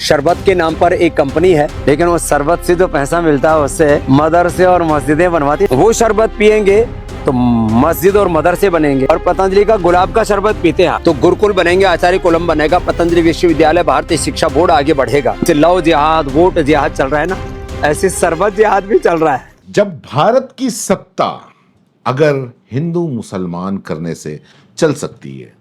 शरबत के नाम पर एक कंपनी है, लेकिन वो शरबत से जो पैसा मिलता है उससे मदरसे और मस्जिदें बनवाती। वो शरबत पियेंगे तो मस्जिद और मदरसे बनेंगे, और पतंजलि का गुलाब का शरबत पीते हैं तो गुरुकुल बनेंगे, आचार्य कुलम बनेगा, पतंजलि विश्वविद्यालय, भारतीय शिक्षा बोर्ड आगे बढ़ेगा। लव जिहाद, वोट जिहाद चल रहा है ना, ऐसे शरबत जिहाद भी चल रहा है। जब भारत की सत्ता अगर हिंदू मुसलमान करने से चल सकती है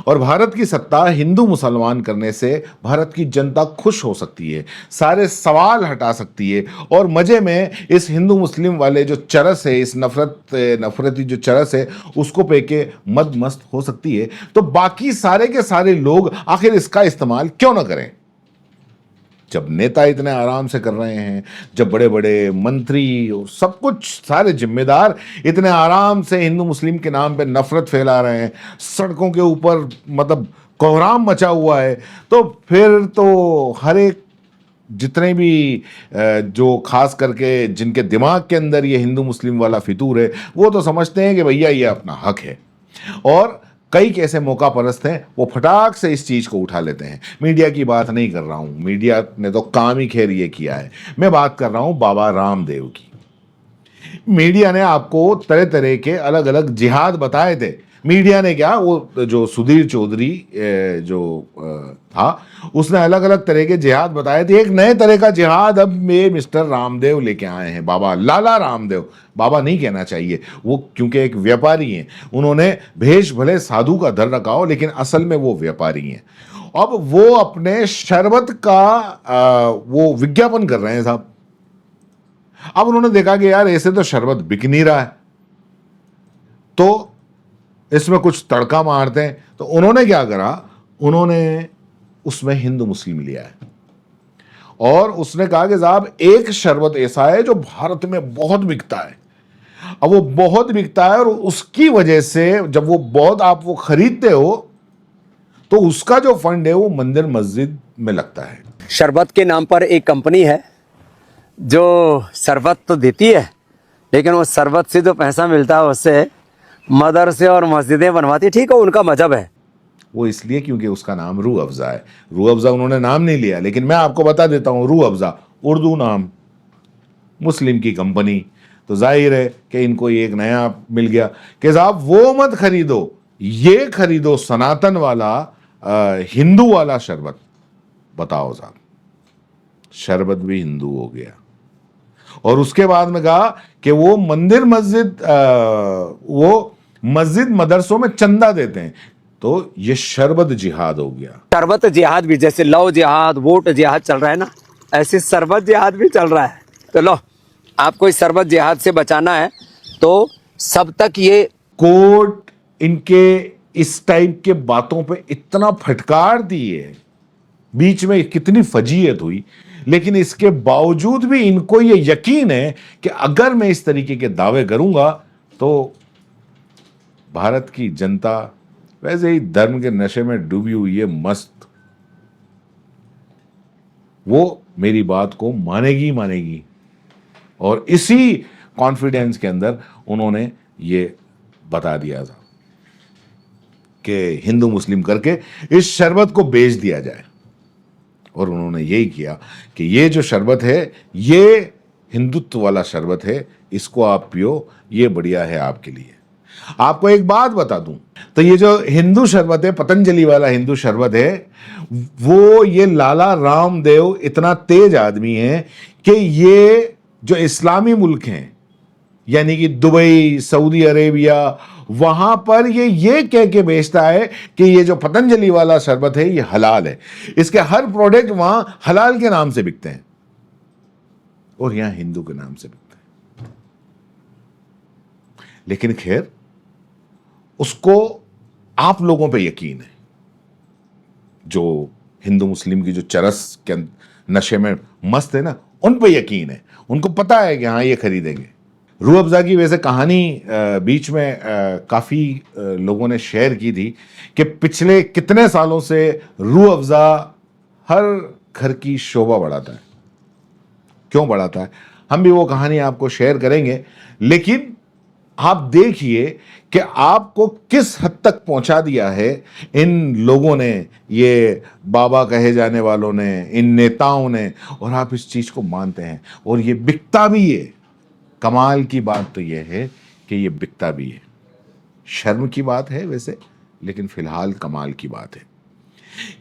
और भारत की सत्ता हिंदू मुसलमान करने से भारत की जनता खुश हो सकती है, सारे सवाल हटा सकती है और मजे में इस हिंदू मुस्लिम वाले जो चरस है, इस नफरती जो चरस है, उसको पे के मद मस्त हो सकती है, तो बाकी सारे के सारे लोग आखिर इसका इस्तेमाल क्यों ना करें? जब नेता इतने आराम से कर रहे हैं, जब बड़े बड़े मंत्री सब कुछ सारे जिम्मेदार इतने आराम से हिंदू मुस्लिम के नाम पे नफरत फैला रहे हैं, सड़कों के ऊपर मतलब कोहराम मचा हुआ है, तो फिर तो हर एक जितने भी जो खास करके जिनके दिमाग के अंदर ये हिंदू मुस्लिम वाला फितूर है, वो तो समझते हैं कि भैया ये अपना हक है। और कई कैसे मौका परस्त हैं, वो फटाक से इस चीज को उठा लेते हैं। मीडिया की बात नहीं कर रहा हूं, मीडिया ने तो काम ही खैर ये किया है। मैं बात कर रहा हूं बाबा रामदेव की। मीडिया ने आपको तरह तरह के अलग अलग जिहाद बताए थे। मीडिया ने क्या, वो जो सुधीर चौधरी जो था, उसने अलग अलग तरह के जिहाद बताए थे। एक नए तरह का जिहाद अब में मिस्टर रामदेव लेके आए हैं, बाबा लाला रामदेव। बाबा नहीं कहना चाहिए, वो क्योंकि एक व्यापारी हैं, उन्होंने भेष भले साधु का धर रखा हो, लेकिन असल में वो व्यापारी हैं। अब वो अपने शरबत का वो विज्ञापन कर रहे हैं साहब। अब उन्होंने देखा कि यार ऐसे तो शरबत बिक नहीं रहा है, तो इसमें कुछ तड़का मारते हैं। तो उन्होंने क्या करा, उन्होंने उसमें हिंदू मुस्लिम लिया है और उसने कहा कि साहब एक शरबत ऐसा है जो भारत में बहुत बिकता है। अब वो बहुत बिकता है और उसकी वजह से जब वो बहुत आप वो खरीदते हो तो उसका जो फंड है वो मंदिर मस्जिद में लगता है। शरबत के नाम पर एक कंपनी है जो शरबत तो देती है, लेकिन वो शरबत से जो पैसा मिलता है उससे मदरसे और मस्जिदें बनवाती है। ठीक है, उनका मजहब है। वो इसलिए क्योंकि उसका नाम रूह अफ़ज़ा है। रूह अफ़ज़ा उन्होंने नाम नहीं लिया, लेकिन मैं आपको बता देता हूँ, रूह अफ़ज़ा उर्दू नाम, मुस्लिम की कंपनी, तो जाहिर है कि इनको ये एक नया मिल गया कि साहब वो मत खरीदो, ये खरीदो सनातन वाला हिंदू वाला शरबत। बताओ साहब, शरबत भी हिंदू हो गया। और उसके बाद में कहा कि वो मंदिर मस्जिद वो मस्जिद मदरसों में चंदा देते हैं, तो ये शरबत जिहाद हो गया। शरबत जिहाद भी, जैसे लव जिहाद, वोट जिहाद चल रहा है ना, ऐसे शरबत जिहाद भी चल रहा है। तो लो, आपको इस शरबत जिहाद से बचाना है तो सब तक ये कोर्ट इनके इस टाइप के बातों पे इतना फटकार दी है, बीच में कितनी फजीयत हुई, लेकिन इसके बावजूद भी इनको ये यकीन है कि अगर मैं इस तरीके के दावे करूंगा तो भारत की जनता वैसे ही धर्म के नशे में डूबी हुई है मस्त, वो मेरी बात को मानेगी मानेगी। और इसी कॉन्फिडेंस के अंदर उन्होंने ये बता दिया था कि हिंदू मुस्लिम करके इस शरबत को बेच दिया जाए। और उन्होंने यही किया कि ये जो शरबत है ये हिंदुत्व वाला शरबत है, इसको आप पियो, ये बढ़िया है आपके लिए। आपको एक बात बता दूं, तो ये जो हिंदू शरबत है, पतंजलि वाला हिंदू शरबत है, वो ये लाला रामदेव इतना तेज आदमी है कि ये जो इस्लामी मुल्क हैं, यानी कि दुबई, सऊदी अरेबिया, वहां पर ये कह के बेचता है कि ये जो पतंजलि वाला शरबत है ये हलाल है। इसके हर प्रोडक्ट वहां हलाल के नाम से बिकते हैं और यहां हिंदू के नाम से बिकते हैं। लेकिन खैर, उसको आप लोगों पे यकीन है, जो हिंदू मुस्लिम की जो चरस के नशे में मस्त है ना, उन पे यकीन है। उनको पता है कि हाँ ये खरीदेंगे। रूह अफ़ज़ा की वैसे कहानी बीच में काफ़ी लोगों ने शेयर की थी कि पिछले कितने सालों से रूह अफ़ज़ा हर घर की शोभा बढ़ाता है। क्यों बढ़ाता है, हम भी वो कहानी आपको शेयर करेंगे, लेकिन आप देखिए कि आपको किस हद तक पहुंचा दिया है इन लोगों ने, ये बाबा कहे जाने वालों ने, इन नेताओं ने, और आप इस चीज को मानते हैं और ये बिकता भी है। कमाल की बात तो ये है कि ये बिकता भी है। शर्म की बात है वैसे, लेकिन फिलहाल कमाल की बात है,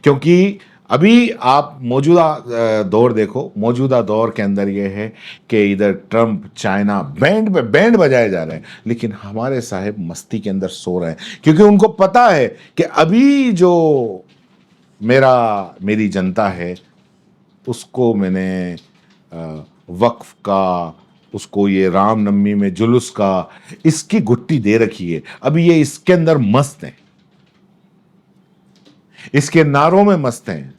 क्योंकि अभी आप मौजूदा दौर देखो। मौजूदा दौर के अंदर यह है कि इधर ट्रंप, चाइना बैंड पे बैंड बजाए जा रहे हैं, लेकिन हमारे साहब मस्ती के अंदर सो रहे हैं, क्योंकि उनको पता है कि अभी जो मेरी जनता है उसको मैंने वक्फ का, उसको ये रामनवमी में जुलूस का, इसकी गुट्टी दे रखी है। अभी ये इसके अंदर मस्त हैं, इसके नारों में मस्त हैं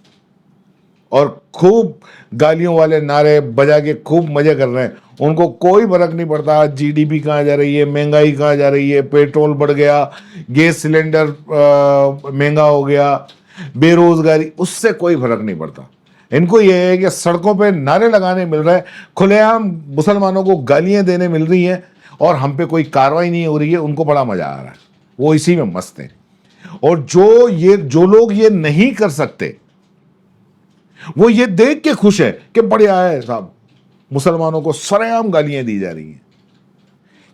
और खूब गालियों वाले नारे बजा के खूब मजे कर रहे हैं। उनको कोई फर्क नहीं पड़ता जीडीपी कहाँ जा रही है, महंगाई कहाँ जा रही है, पेट्रोल बढ़ गया, गैस सिलेंडर महंगा हो गया, बेरोजगारी, उससे कोई फर्क नहीं पड़ता। इनको यह है कि सड़कों पे नारे लगाने मिल रहे हैं, खुलेआम मुसलमानों को गालियां देने मिल रही हैं और हम पे कोई कार्रवाई नहीं हो रही है। उनको बड़ा मजा आ रहा है, वो इसी में मस्त हैं। और जो लोग ये नहीं कर सकते, वो ये देख के खुश है कि बढ़िया है साहब, मुसलमानों को सरेआम गालियां दी जा रही हैं।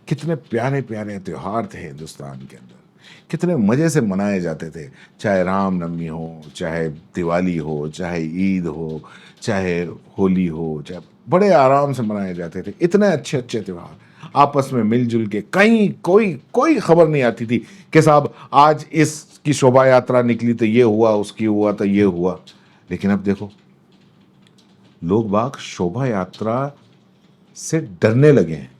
कितने प्यारे प्यारे त्योहार थे हिंदुस्तान के अंदर, कितने मजे से मनाए जाते थे, चाहे रामनवमी हो, चाहे दिवाली हो, चाहे ईद हो, चाहे होली हो, चाहे बड़े आराम से मनाए जाते थे। इतने अच्छे अच्छे त्योहार आपस में मिलजुल के, कहीं कोई कोई खबर नहीं आती थी कि साहब आज इसकी शोभा यात्रा निकली तो ये हुआ, उसकी हुआ तो ये हुआ। लेकिन अब देखो, लोग बाग शोभा यात्रा से डरने लगे हैं,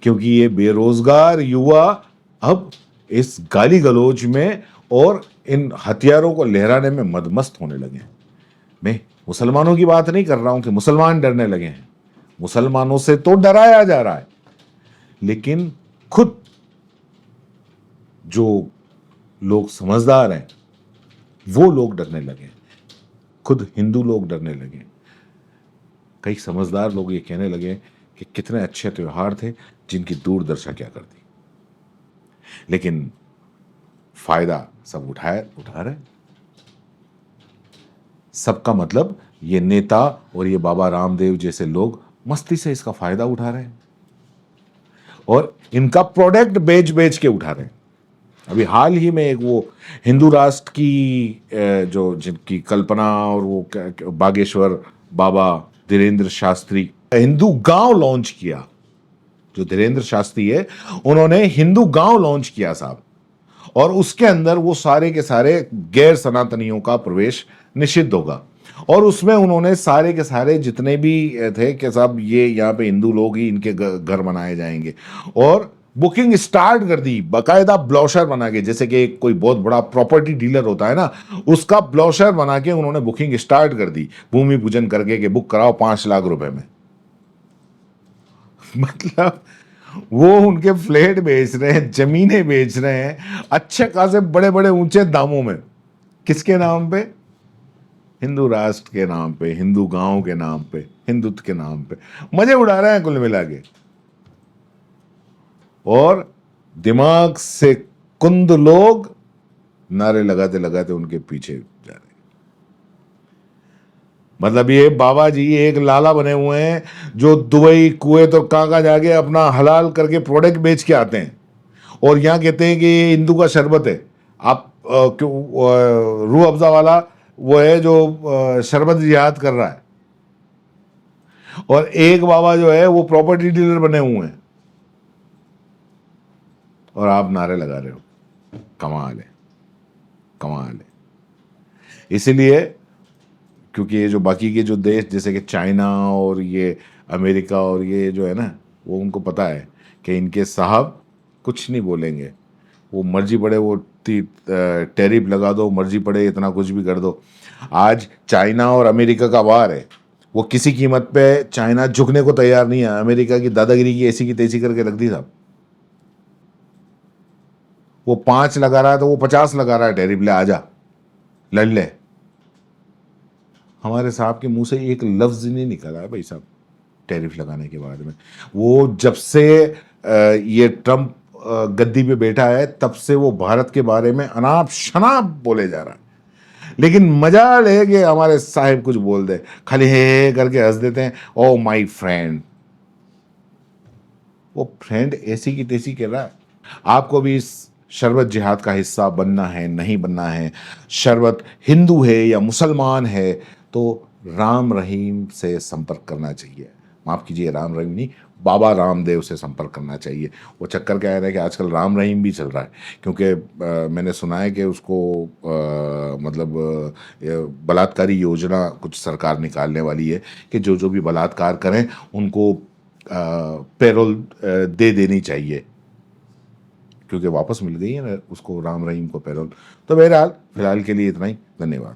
क्योंकि ये बेरोजगार युवा अब इस गाली गलौज में और इन हथियारों को लहराने में मदमस्त होने लगे हैं। मैं मुसलमानों की बात नहीं कर रहा हूं कि मुसलमान डरने लगे हैं, मुसलमानों से तो डराया जा रहा है, लेकिन खुद जो लोग समझदार हैं वो लोग डरने लगे, खुद हिंदू लोग डरने लगे। कई समझदार लोग ये कहने लगे कि कितने अच्छे त्योहार थे जिनकी दूरदर्शा क्या करती, लेकिन फायदा सब उठा रहे। सबका मतलब ये नेता और ये बाबा रामदेव जैसे लोग मस्ती से इसका फायदा उठा रहे हैं और इनका प्रोडक्ट बेच बेच के उठा रहे हैं। अभी हाल ही में एक वो हिंदू राष्ट्र की जो जिनकी कल्पना, और वो बागेश्वर बाबा धीरेन्द्र शास्त्री हिंदू गांव लॉन्च किया। जो धीरेन्द्र शास्त्री है, उन्होंने हिंदू गांव लॉन्च किया साहब, और उसके अंदर वो सारे के सारे गैर सनातनियों का प्रवेश निषिद्ध होगा। और उसमें उन्होंने सारे के सारे जितने भी थे कि साहब ये यहाँ पे हिंदू लोग ही इनके घर बनाए जाएंगे, और बुकिंग स्टार्ट कर दी बाकायदा ब्रोशर बना के, जैसे कि कोई बहुत बड़ा प्रॉपर्टी डीलर होता है ना, उसका ब्रोशर बना के उन्होंने बुकिंग स्टार्ट कर दी, भूमि पूजन करके कि बुक कराओ 5 लाख रुपए में। मतलब वो उनके फ्लैट बेच रहे हैं, जमीनें बेच रहे हैं अच्छे खासे बड़े बड़े ऊंचे दामों में। किसके नाम पे? हिंदू राष्ट्र के नाम पे, हिंदू गांव के नाम पे, हिंदुत्व के नाम पे मजे उड़ा रहे हैं कुल मिला के। और दिमाग से कुंद लोग नारे लगाते लगाते उनके पीछे जा रहे हैं। मतलब ये बाबा जी एक लाला बने हुए हैं जो दुबई, कुवैत और कहाँ जाके अपना हलाल करके प्रोडक्ट बेच के आते हैं, और यहाँ कहते हैं कि ये हिंदू का शरबत है। आप क्यों रूह अफ़ज़ा वाला वो है जो शरबत जिहाद कर रहा है, और एक बाबा जो है वो प्रॉपर्टी डीलर बने हुए हैं, और आप नारे लगा रहे हो। कमाल है, कमाल है। इसीलिए क्योंकि ये जो बाकी के जो देश जैसे कि चाइना और ये अमेरिका और ये जो है ना, वो उनको पता है कि इनके साहब कुछ नहीं बोलेंगे, वो मर्जी पड़े वो टैरिफ लगा दो, मर्जी पड़े इतना कुछ भी कर दो। आज चाइना और अमेरिका का वार है, वो किसी कीमत पे चाइना झुकने को तैयार नहीं है। अमेरिका की दादागिरी की ऐसी की तैसी करके रख दी साहब। वो 5 लगा रहा है तो वो 50 लगा रहा है टैरिफ, ले आजा लड़ ले। हमारे साहब के मुंह से एक लफ्ज नहीं निकला है भाई साहब, टैरिफ लगाने के बारे में। वो जब से ये ट्रम्प गद्दी पे बैठा है तब से वो भारत के बारे में अनाप शनाप बोले जा रहा है, लेकिन मजाल है कि हमारे साहिब कुछ बोल दे, खाली हे करके हंस देते हैं, ओ माय फ्रेंड। वो फ्रेंड ऐसी की तैसी कह रहा है। आपको भी इस शरबत जिहाद का हिस्सा बनना है, नहीं बनना है, शरबत हिंदू है या मुसलमान है, तो राम रहीम से संपर्क करना चाहिए। माफ कीजिए, राम रहीम नहीं, बाबा रामदेव से संपर्क करना चाहिए। वो चक्कर क्या है कि आजकल राम रहीम भी चल रहा है, क्योंकि मैंने सुना है कि उसको मतलब बलात्कारी योजना कुछ सरकार निकालने वाली है कि जो जो भी बलात्कार करें उनको पैरोल दे देनी चाहिए, क्योंकि वापस मिल गई है ना उसको, राम रहीम को पैरोल। तो बहरहाल फिलहाल के लिए इतना ही, धन्यवाद।